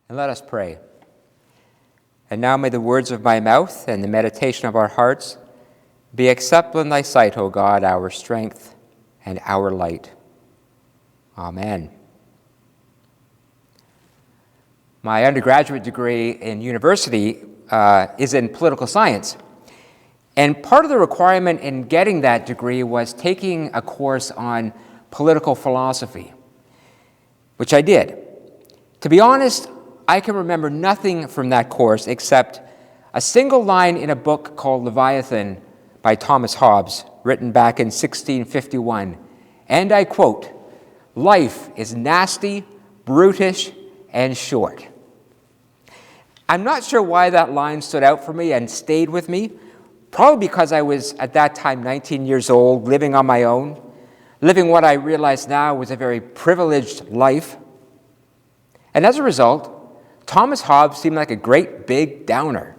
And let us pray. And now may the words of my mouth and the meditation of our hearts be acceptable in thy sight, O God, our strength and our light. Amen. My undergraduate degree in university is in political science. And part of the requirement in getting that degree was taking a course on political philosophy, which I did. To be honest, I can remember nothing from that course except a single line in a book called Leviathan by Thomas Hobbes, written back in 1651. And I quote, "Life is nasty, brutish, and short." I'm not sure why that line stood out for me and stayed with me, probably because I was at that time 19 years old, living on my own, living what I realize now was a very privileged life. And as a result, Thomas Hobbes seemed like a great big downer.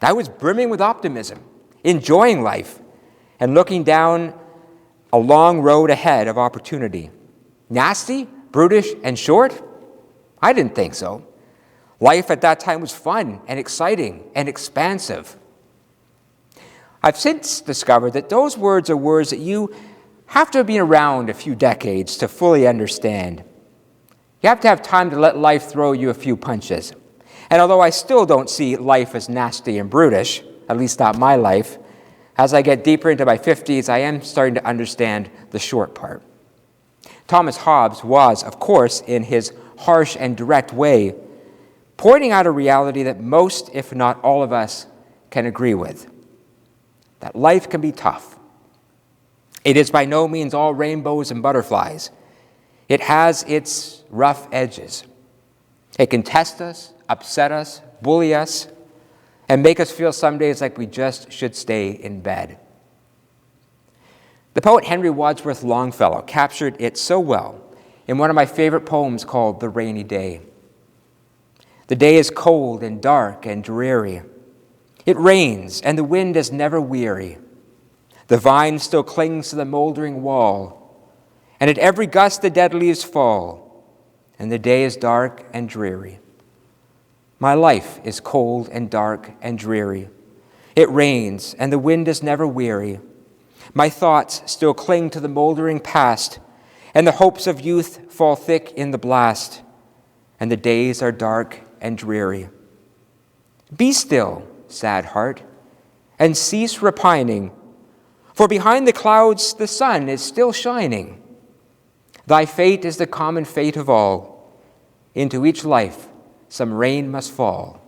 I was brimming with optimism, enjoying life, and looking down a long road ahead of opportunity. Nasty, brutish, and short? I didn't think so. Life at that time was fun and exciting and expansive. I've since discovered that those words are words that you have to have been around a few decades to fully understand. You have to have time to let life throw you a few punches. And although I still don't see life as nasty and brutish, at least not my life, as I get deeper into my 50s, I am starting to understand the short part. Thomas Hobbes was, of course, in his harsh and direct way, pointing out a reality that most, if not all of us, can agree with. That life can be tough. It is by no means all rainbows and butterflies. It has its rough edges. It can test us, upset us, bully us, and make us feel some days like we just should stay in bed. The poet Henry Wadsworth Longfellow captured it so well in one of my favorite poems called The Rainy Day. The day is cold and dark and dreary. It rains and the wind is never weary. The vine still clings to the moldering wall, and at every gust the dead leaves fall, and the day is dark and dreary. My life is cold and dark and dreary. It rains, and the wind is never weary. My thoughts still cling to the moldering past, and the hopes of youth fall thick in the blast, and the days are dark and dreary. Be still, sad heart, and cease repining, for behind the clouds the sun is still shining. Thy fate is the common fate of all. Into each life some rain must fall.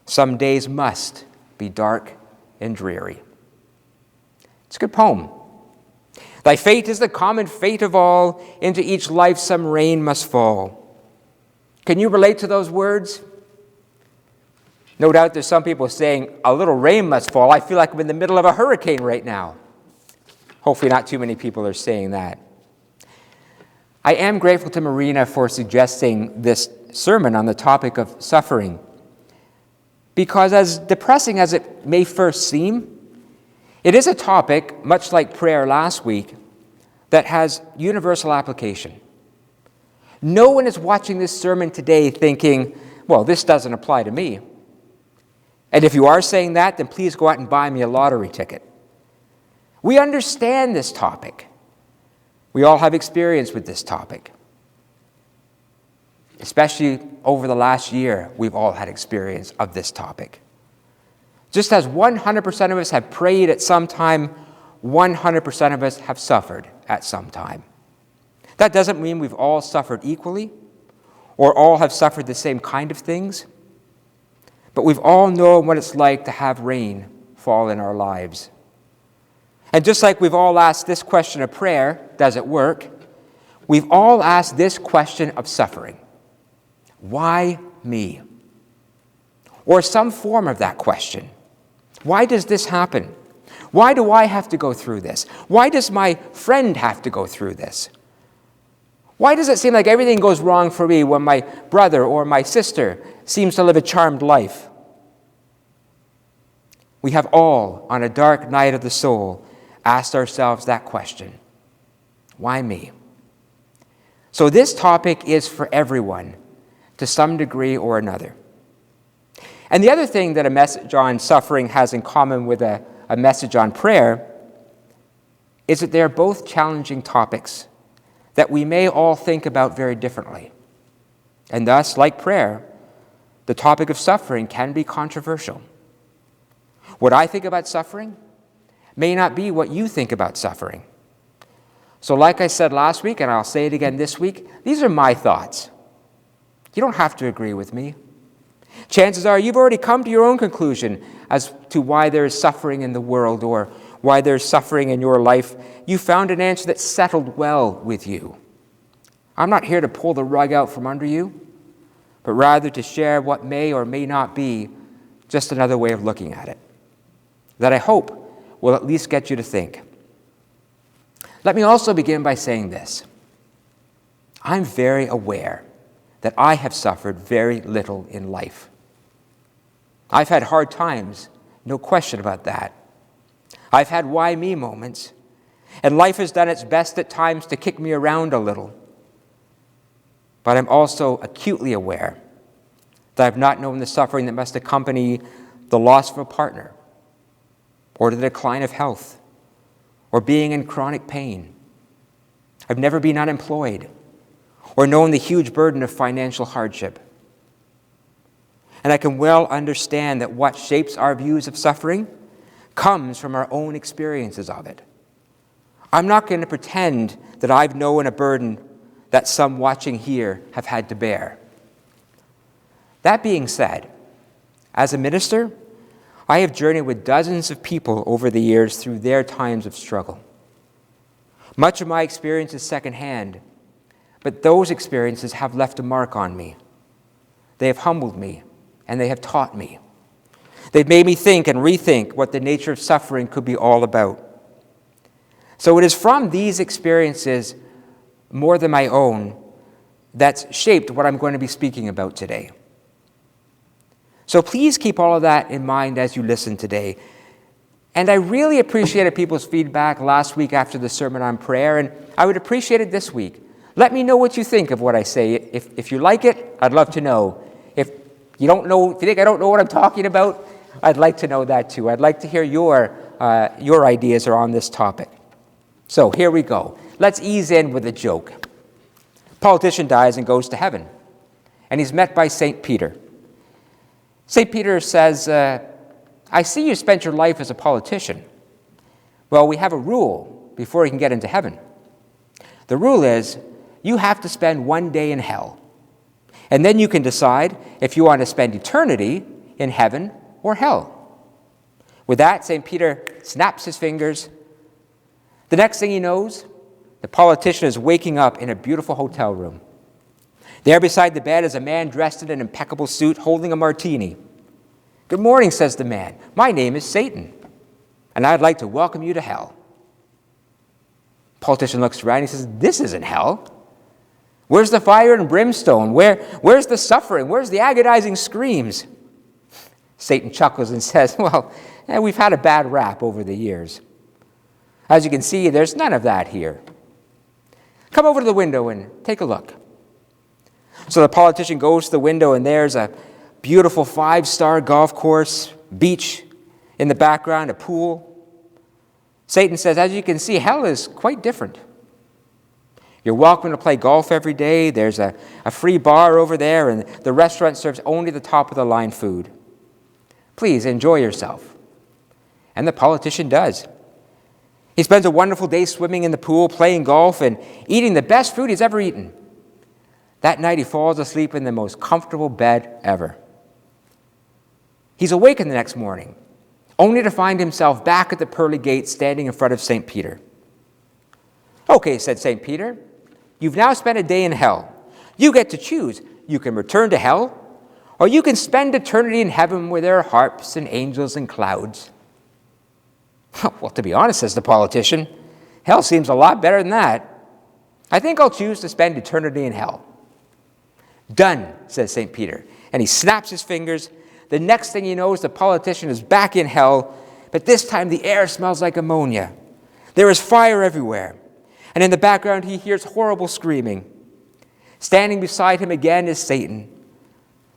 Some days must be dark and dreary. It's a good poem. Thy fate is the common fate of all. Into each life some rain must fall. Can you relate to those words? No doubt there's some people saying, a little rain must fall. I feel like I'm in the middle of a hurricane right now. Hopefully not too many people are saying that. I am grateful to Marina for suggesting this sermon on the topic of suffering, because as depressing as it may first seem, it is a topic, much like prayer last week, that has universal application. No one is watching this sermon today thinking, well, this doesn't apply to me. And if you are saying that, then please go out and buy me a lottery ticket. We understand this topic. We all have experience with this topic. Especially over the last year, we've all had experience of this topic. Just as 100% of us have prayed at some time, 100% of us have suffered at some time. That doesn't mean we've all suffered equally or all have suffered the same kind of things, but we've all known what it's like to have rain fall in our lives. And just like we've all asked this question of prayer, does it work? We've all asked this question of suffering. Why me? Or some form of that question. Why does this happen? Why do I have to go through this? Why does my friend have to go through this? Why does it seem like everything goes wrong for me when my brother or my sister seems to live a charmed life? We have all, on a dark night of the soul, asked ourselves that question. Why me? So this topic is for everyone, to some degree or another. And the other thing that a message on suffering has in common with a message on prayer is that they are both challenging topics that we may all think about very differently. And thus, like prayer, the topic of suffering can be controversial. What I think about suffering may not be what you think about suffering. So like I said last week, and I'll say it again this week, these are my thoughts. You don't have to agree with me. Chances are you've already come to your own conclusion as to why there is suffering in the world or why there's suffering in your life. You found an answer that settled well with you. I'm not here to pull the rug out from under you, but rather to share what may or may not be just another way of looking at it, that I hope will at least get you to think. Let me also begin by saying this. I'm very aware that I have suffered very little in life. I've had hard times, no question about that. I've had why me moments, and life has done its best at times to kick me around a little. But I'm also acutely aware that I've not known the suffering that must accompany the loss of a partner, or the decline of health, or being in chronic pain. I've never been unemployed, or known the huge burden of financial hardship. And I can well understand that what shapes our views of suffering comes from our own experiences of it. I'm not going to pretend that I've known a burden that some watching here have had to bear. That being said, as a minister, I have journeyed with dozens of people over the years through their times of struggle. Much of my experience is secondhand, but those experiences have left a mark on me. They have humbled me, and they have taught me. They've made me think and rethink what the nature of suffering could be all about. So it is from these experiences, more than my own, that's shaped what I'm going to be speaking about today. So please keep all of that in mind as you listen today. And I really appreciated people's feedback last week after the sermon on prayer, and I would appreciate it this week. Let me know what you think of what I say. If you like it, I'd love to know. If you think I don't know what I'm talking about, I'd like to know that too. I'd like to hear your ideas on this topic. So here we go. Let's ease in with a joke. A politician dies and goes to heaven, and he's met by St. Peter. St. Peter says, I see you spent your life as a politician. Well, we have a rule before you can get into heaven. The rule is you have to spend one day in hell. And then you can decide if you want to spend eternity in heaven or hell. With that, St. Peter snaps his fingers. The next thing he knows, the politician is waking up in a beautiful hotel room. There beside the bed is a man dressed in an impeccable suit holding a martini. Good morning, says the man. My name is Satan, and I'd like to welcome you to hell. The politician looks around and he says, this isn't hell. Where's the fire and brimstone? Where's the suffering? Where's the agonizing screams? Satan chuckles and says, well, we've had a bad rap over the years. As you can see, there's none of that here. Come over to the window and take a look. So the politician goes to the window, and there's a beautiful 5-star golf course, beach in the background, a pool. Satan says, as you can see, hell is quite different. You're welcome to play golf every day. There's a free bar over there, and the restaurant serves only the top-of-the-line food. Please enjoy yourself. And the politician does. He spends a wonderful day swimming in the pool, playing golf, and eating the best food he's ever eaten. That night, he falls asleep in the most comfortable bed ever. He's awakened the next morning, only to find himself back at the pearly gates standing in front of St. Peter. Okay, said St. Peter, you've now spent a day in hell. You get to choose. You can return to hell, or you can spend eternity in heaven where there are harps and angels and clouds. Well, to be honest, says the politician, hell seems a lot better than that. I think I'll choose to spend eternity in hell. Done, says St. Peter. And he snaps his fingers. The next thing he knows, the politician is back in hell, but this time the air smells like ammonia. There is fire everywhere. And in the background, he hears horrible screaming. Standing beside him again is Satan,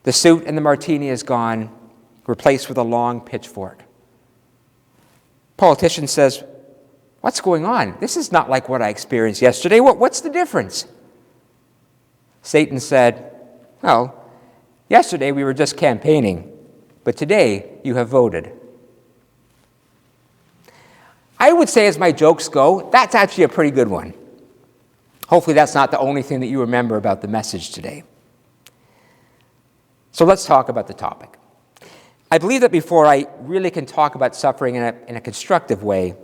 The suit and the martini is gone, replaced with a long pitchfork. Politician says, "What's going on? This is not like what I experienced yesterday. What's the difference?" Satan said, "Well, yesterday we were just campaigning, but today you have voted." I would say, as my jokes go, that's actually a pretty good one. Hopefully that's not the only thing that you remember about the message today. So let's talk about the topic. I believe that before I really can talk about suffering in a constructive way,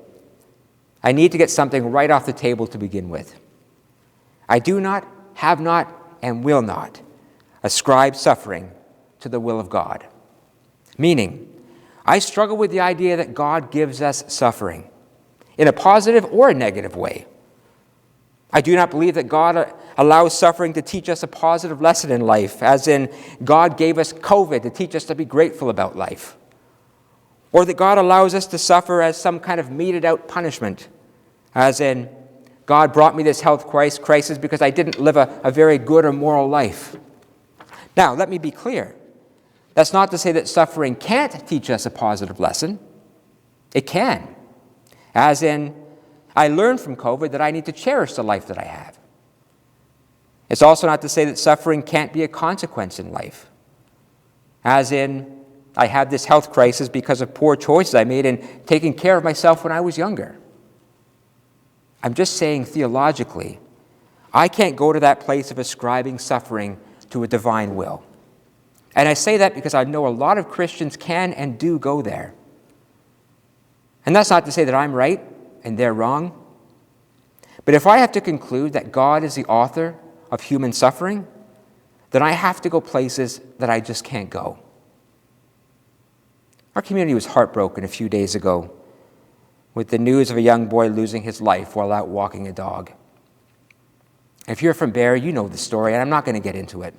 I need to get something right off the table to begin with. I do not, have not, and will not ascribe suffering to the will of God. Meaning, I struggle with the idea that God gives us suffering in a positive or a negative way. I do not believe that God allows suffering to teach us a positive lesson in life, as in God gave us COVID to teach us to be grateful about life. Or that God allows us to suffer as some kind of meted out punishment, as in God brought me this health crisis because I didn't live a very good or moral life. Now, let me be clear. That's not to say that suffering can't teach us a positive lesson. It can. As in, I learned from COVID that I need to cherish the life that I have. It's also not to say that suffering can't be a consequence in life. As in, I have this health crisis because of poor choices I made in taking care of myself when I was younger. I'm just saying theologically, I can't go to that place of ascribing suffering to a divine will. And I say that because I know a lot of Christians can and do go there. And that's not to say that I'm right and they're wrong. But if I have to conclude that God is the author of human suffering, then I have to go places that I just can't go. Our community was heartbroken a few days ago with the news of a young boy losing his life while out walking a dog. If you're from Barrie, you know the story, and I'm not going to get into it.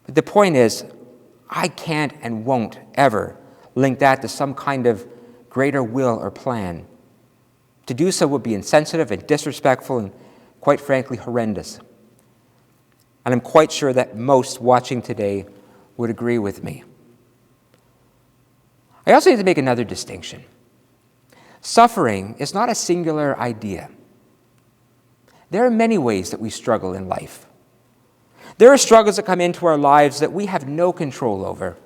But the point is, I can't and won't ever link that to some kind of greater will or plan. To do so would be insensitive and disrespectful and, quite frankly, horrendous. And I'm quite sure that most watching today would agree with me. I also need to make another distinction. Suffering is not a singular idea. There are many ways that we struggle in life. There are struggles that come into our lives that we have no control over.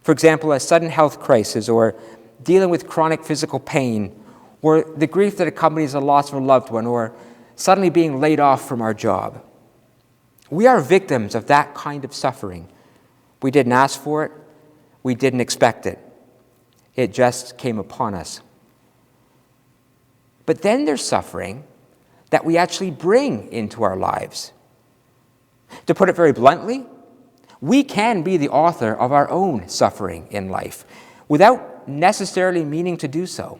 For example, a sudden health crisis, or dealing with chronic physical pain, or the grief that accompanies the loss of a loved one, or suddenly being laid off from our job. We are victims of that kind of suffering. We didn't ask for it. We didn't expect it. It just came upon us. But then there's suffering that we actually bring into our lives. To put it very bluntly, we can be the author of our own suffering in life without necessarily meaning to do so.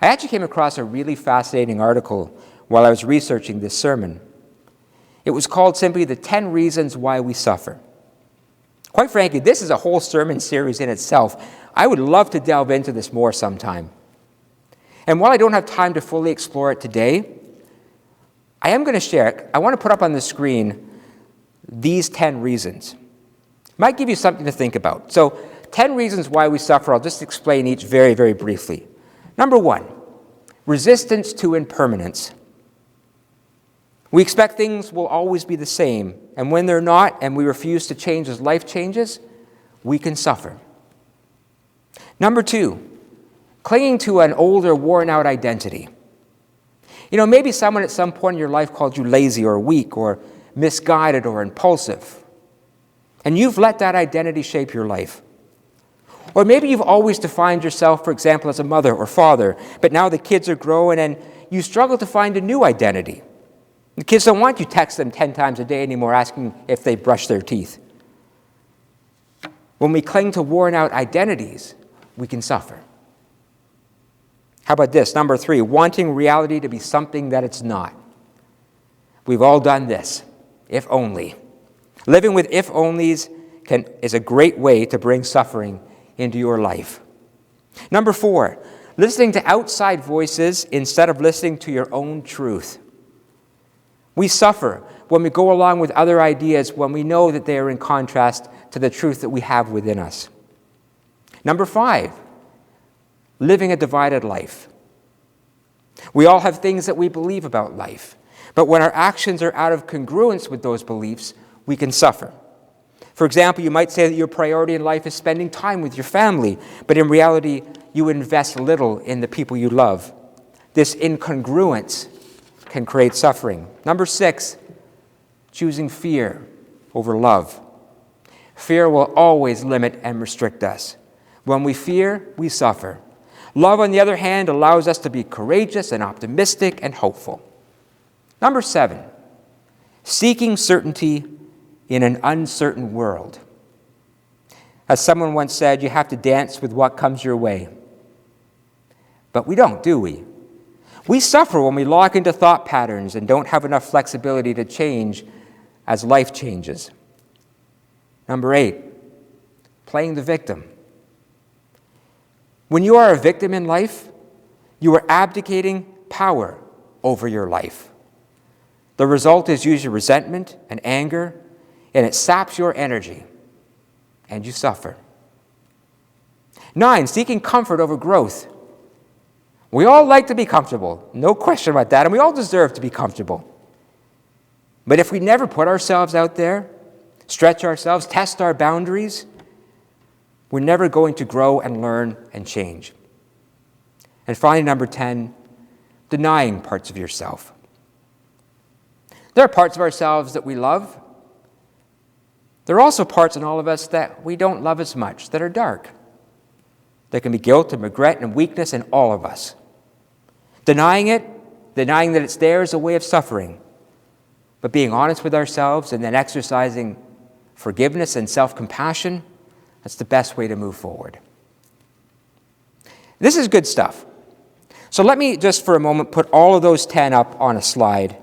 I actually came across a really fascinating article while I was researching this sermon. It was called simply The 10 Reasons Why We Suffer. Quite frankly, this is a whole sermon series in itself. I would love to delve into this more sometime. And while I don't have time to fully explore it today, I am going to share, I want to put up on the screen these 10 reasons. Might give you something to think about. So 10 reasons why we suffer. I'll just explain each very, very briefly. Number 1, resistance to impermanence. We expect things will always be the same, and when they're not, and we refuse to change as life changes, we can suffer. Number 2, clinging to an older, worn-out identity. You know, maybe someone at some point in your life called you lazy or weak or misguided or impulsive, and you've let that identity shape your life. Or maybe you've always defined yourself, for example, as a mother or father, but now the kids are growing and you struggle to find a new identity. The kids don't want you to text them 10 times a day anymore asking if they brush their teeth. When we cling to worn-out identities, we can suffer. How about this? Number 3, wanting reality to be something that it's not. We've all done this, if only. Living with if-onlys is a great way to bring suffering into your life. Number 4, listening to outside voices instead of listening to your own truth. We suffer when we go along with other ideas when we know that they are in contrast to the truth that we have within us. Number 5, living a divided life. We all have things that we believe about life, but when our actions are out of congruence with those beliefs, we can suffer. For example, you might say that your priority in life is spending time with your family, but in reality, you invest little in the people you love. This incongruence can create suffering. Number 6, choosing fear over love. Fear will always limit and restrict us. When we fear, we suffer. Love, on the other hand, allows us to be courageous and optimistic and hopeful. Number 7, seeking certainty in an uncertain world. As someone once said, you have to dance with what comes your way. But we don't, do we? We suffer when we lock into thought patterns and don't have enough flexibility to change as life changes. Number 8, playing the victim. When you are a victim in life, you are abdicating power over your life. The result is usually resentment and anger, and it saps your energy, and you suffer. 9, seeking comfort over growth. We all like to be comfortable, no question about that, and we all deserve to be comfortable. But if we never put ourselves out there, stretch ourselves, test our boundaries, we're never going to grow and learn and change. And finally, number 10, denying parts of yourself. There are parts of ourselves that we love. There are also parts in all of us that we don't love as much, that are dark. There can be guilt and regret and weakness in all of us. Denying it, denying that it's there, is a way of suffering. But being honest with ourselves and then exercising forgiveness and self-compassion, that's the best way to move forward. This is good stuff. So let me just for a moment put all of those 10 up on a slide.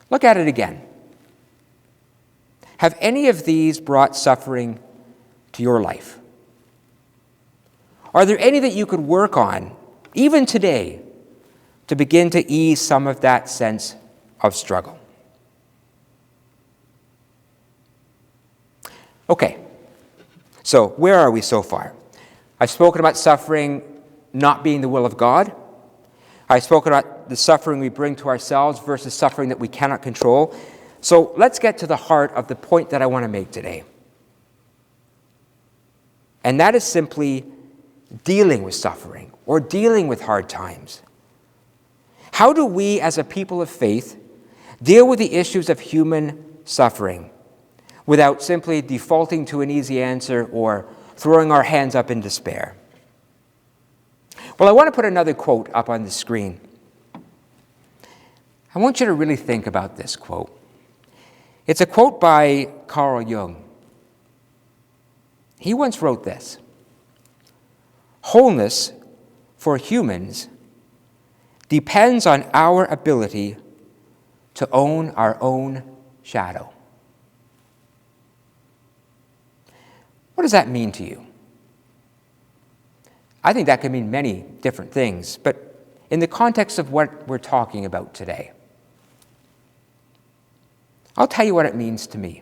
Look at it again. Have any of these brought suffering to your life? Are there any that you could work on, even today, to begin to ease some of that sense of struggle? Okay, so where are we so far? I've spoken about suffering not being the will of God. I've spoken about the suffering we bring to ourselves versus suffering that we cannot control. So let's get to the heart of the point that I want to make today. And that is simply dealing with suffering or dealing with hard times. How do we as a people of faith deal with the issues of human suffering without simply defaulting to an easy answer or throwing our hands up in despair? Well, I want to put another quote up on the screen. I want you to really think about this quote. It's a quote by Carl Jung. He once wrote this: "Wholeness for humans depends on our ability to own our own shadow." What does that mean to you? I think that can mean many different things, but in the context of what we're talking about today, I'll tell you what it means to me.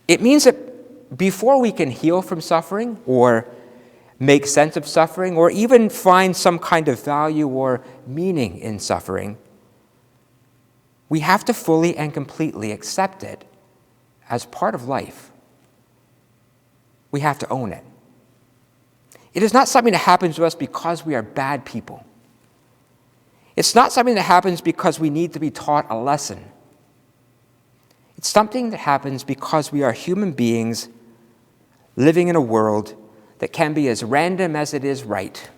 It means that before we can heal from suffering or make sense of suffering or even find some kind of value or meaning in suffering, we have to fully and completely accept it as part of life. We have to own it. It is not something that happens to us because we are bad people. It's not something that happens because we need to be taught a lesson. It's something that happens because we are human beings living in a world that can be as random as it is right,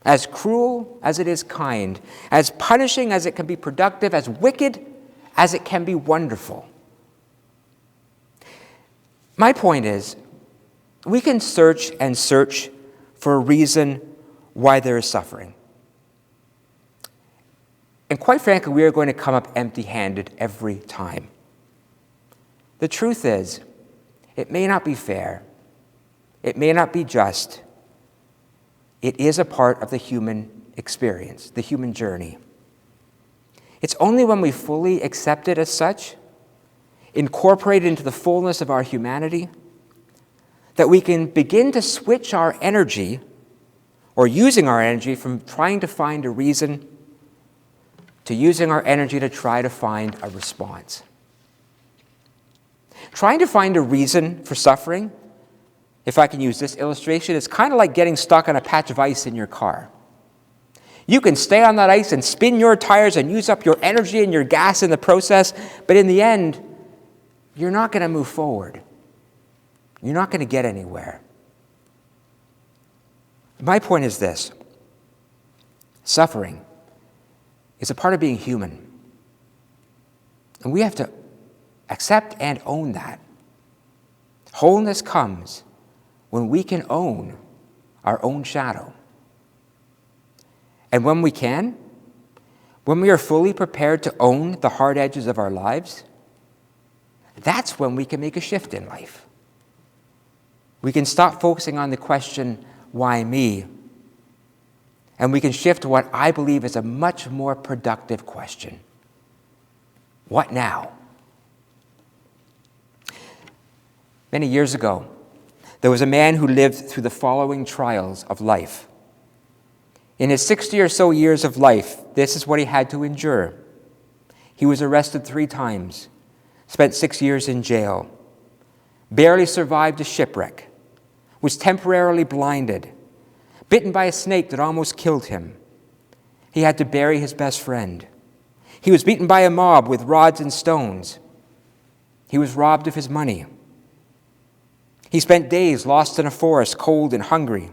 as cruel as it is kind, as punishing as it can be productive, as wicked as it can be wonderful. My point is, we can search and search for a reason why there is suffering. And quite frankly, we are going to come up empty-handed every time. The truth is, it may not be fair. It may not be just. It is a part of the human experience, the human journey. It's only when we fully accept it as such, incorporate it into the fullness of our humanity, that we can begin to switch our energy, or using our energy, from trying to find a reason to using our energy to try to find a response. Trying to find a reason for suffering, if I can use this illustration, is kind of like getting stuck on a patch of ice in your car. You can stay on that ice and spin your tires and use up your energy and your gas in the process, but in the end, you're not going to move forward. You're not going to get anywhere. My point is this: suffering is a part of being human. And we have to accept and own that. Wholeness comes when we can own our own shadow. And when we can, when we are fully prepared to own the hard edges of our lives, that's when we can make a shift in life. We can stop focusing on the question, why me? And we can shift to what I believe is a much more productive question. What now? Many years ago, there was a man who lived through the following trials of life. In his 60 or so years of life, this is what he had to endure. He was arrested 3 times, spent 6 years in jail, barely survived a shipwreck, was temporarily blinded, bitten by a snake that almost killed him. He had to bury his best friend. He was beaten by a mob with rods and stones. He was robbed of his money. He spent days lost in a forest, cold and hungry.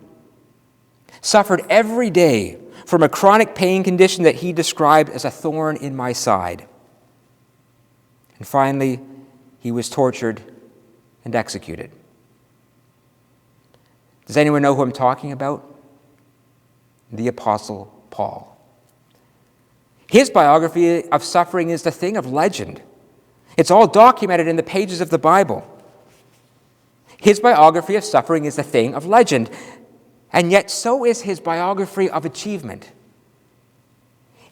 Suffered every day from a chronic pain condition that he described as a thorn in my side. And finally, he was tortured and executed. Does anyone know who I'm talking about? The Apostle Paul. His biography of suffering is the thing of legend. It's all documented in the pages of the Bible. His biography of suffering is the thing of legend, and yet so is his biography of achievement.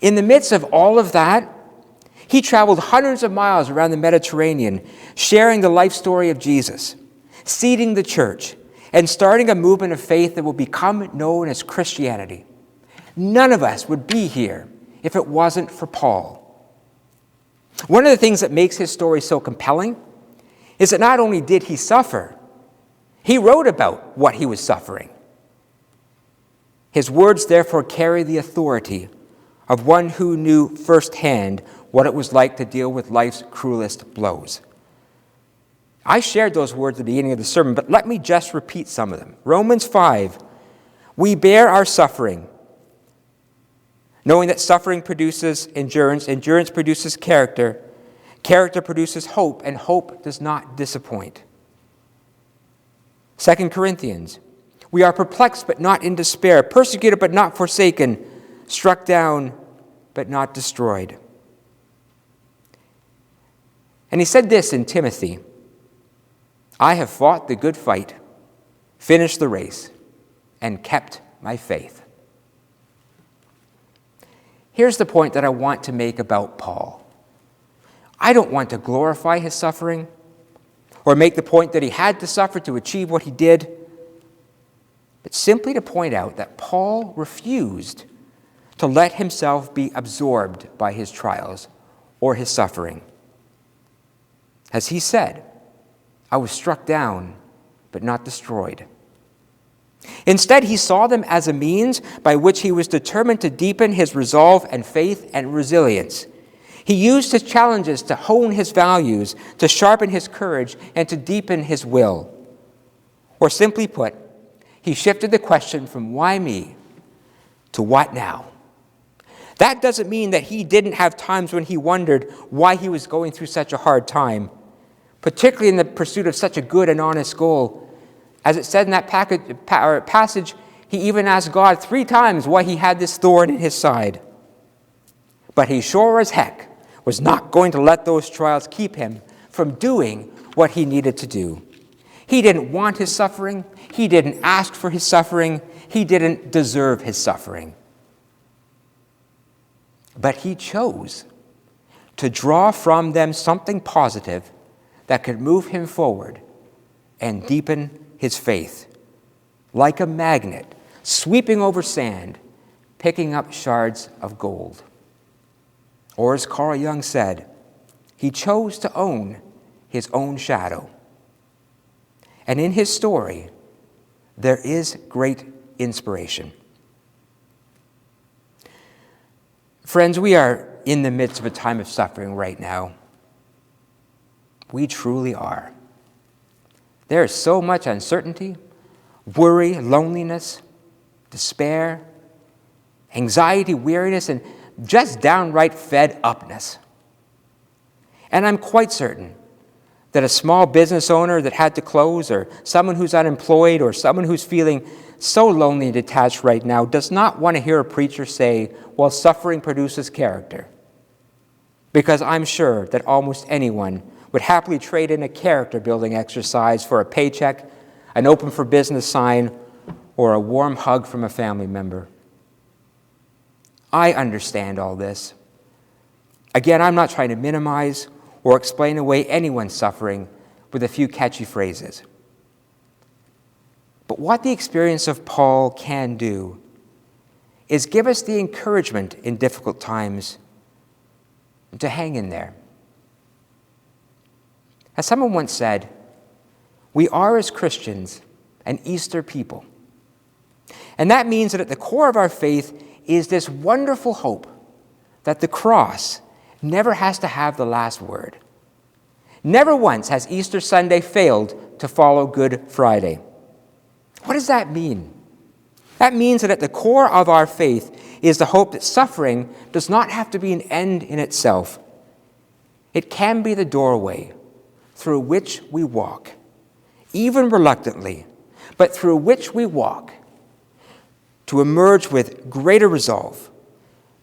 In the midst of all of that, he traveled hundreds of miles around the Mediterranean, sharing the life story of Jesus, seeding the church, and starting a movement of faith that will become known as Christianity. None of us would be here if it wasn't for Paul. One of the things that makes his story so compelling is that not only did he suffer, he wrote about what he was suffering. His words therefore carry the authority of one who knew firsthand what it was like to deal with life's cruelest blows. I shared those words at the beginning of the sermon, but let me just repeat some of them. Romans 5, we bear our suffering, knowing that suffering produces endurance, endurance produces character, character produces hope, and hope does not disappoint. 2 Corinthians, we are perplexed but not in despair, persecuted but not forsaken, struck down but not destroyed. And he said this in Timothy, I have fought the good fight, finished the race, and kept my faith. Here's the point that I want to make about Paul. I don't want to glorify his suffering or make the point that he had to suffer to achieve what he did, but simply to point out that Paul refused to let himself be absorbed by his trials or his suffering. As he said, I was struck down, but not destroyed. Instead, he saw them as a means by which he was determined to deepen his resolve and faith and resilience. He used his challenges to hone his values, to sharpen his courage, and to deepen his will. Or simply put, he shifted the question from why me to what now? That doesn't mean that he didn't have times when he wondered why he was going through such a hard time, particularly in the pursuit of such a good and honest goal. As it said in that passage, he even asked God 3 times why he had this thorn in his side. But he sure as heck was not going to let those trials keep him from doing what he needed to do. He didn't want his suffering. He didn't ask for his suffering. He didn't deserve his suffering. But he chose to draw from them something positive that could move him forward and deepen his faith, like a magnet sweeping over sand, picking up shards of gold. Or as Carl Jung said, he chose to own his own shadow. And in his story, there is great inspiration. Friends, we are in the midst of a time of suffering right now. We truly are. There is so much uncertainty, worry, loneliness, despair, anxiety, weariness, and just downright fed-upness. And I'm quite certain that a small business owner that had to close, or someone who's unemployed, or someone who's feeling so lonely and detached right now does not want to hear a preacher say, well, suffering produces character. Because I'm sure that almost anyone would happily trade in a character-building exercise for a paycheck, an open for business sign, or a warm hug from a family member. I understand all this. Again, I'm not trying to minimize or explain away anyone's suffering with a few catchy phrases. But what the experience of Paul can do is give us the encouragement in difficult times to hang in there. As someone once said, we are as Christians an Easter people. And that means that at the core of our faith is this wonderful hope that the cross never has to have the last word. Never once has Easter Sunday failed to follow Good Friday. What does that mean? That means that at the core of our faith is the hope that suffering does not have to be an end in itself. It can be the doorway through which we walk, even reluctantly, but through which we walk to emerge with greater resolve,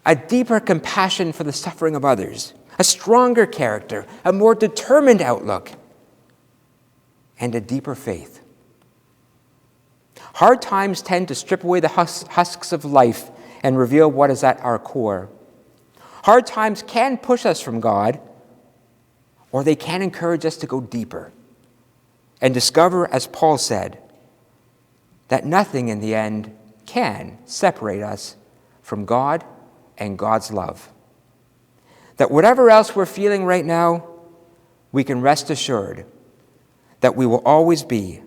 a deeper compassion for the suffering of others, a stronger character, a more determined outlook, and a deeper faith. Hard times tend to strip away the husks of life and reveal what is at our core. Hard times can push us from God, or they can encourage us to go deeper and discover, as Paul said, that nothing in the end can separate us from God and God's love. That whatever else we're feeling right now, we can rest assured that we will always be,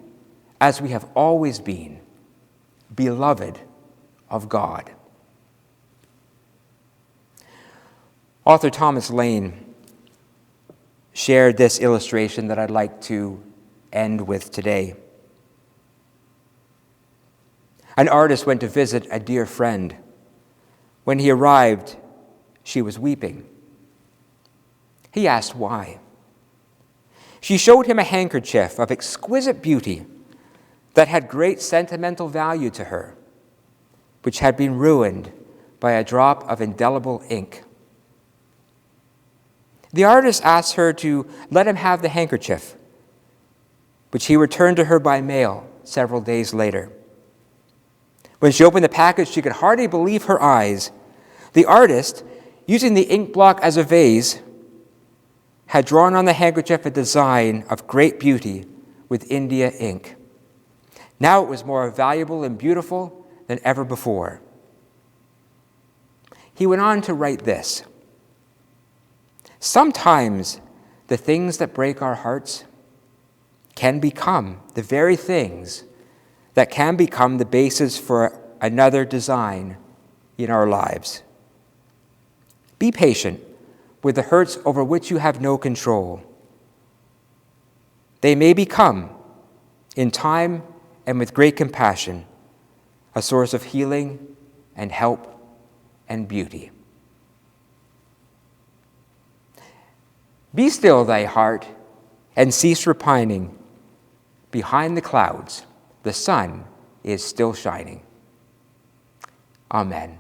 as we have always been, beloved of God. Author Thomas Lane shared this illustration that I'd like to end with today. An artist went to visit a dear friend. When he arrived, she was weeping. He asked why. She showed him a handkerchief of exquisite beauty that had great sentimental value to her, which had been ruined by a drop of indelible ink. The artist asked her to let him have the handkerchief, which he returned to her by mail several days later. When she opened the package, she could hardly believe her eyes. The artist, using the ink block as a vase, had drawn on the handkerchief a design of great beauty with India ink. Now it was more valuable and beautiful than ever before. He went on to write this: sometimes the things that break our hearts can become the very things that can become the basis for another design in our lives. Be patient with the hurts over which you have no control. They may become, in time and with great compassion, a source of healing and help and beauty. Be still thy heart and cease repining. Behind the clouds, the sun is still shining. Amen.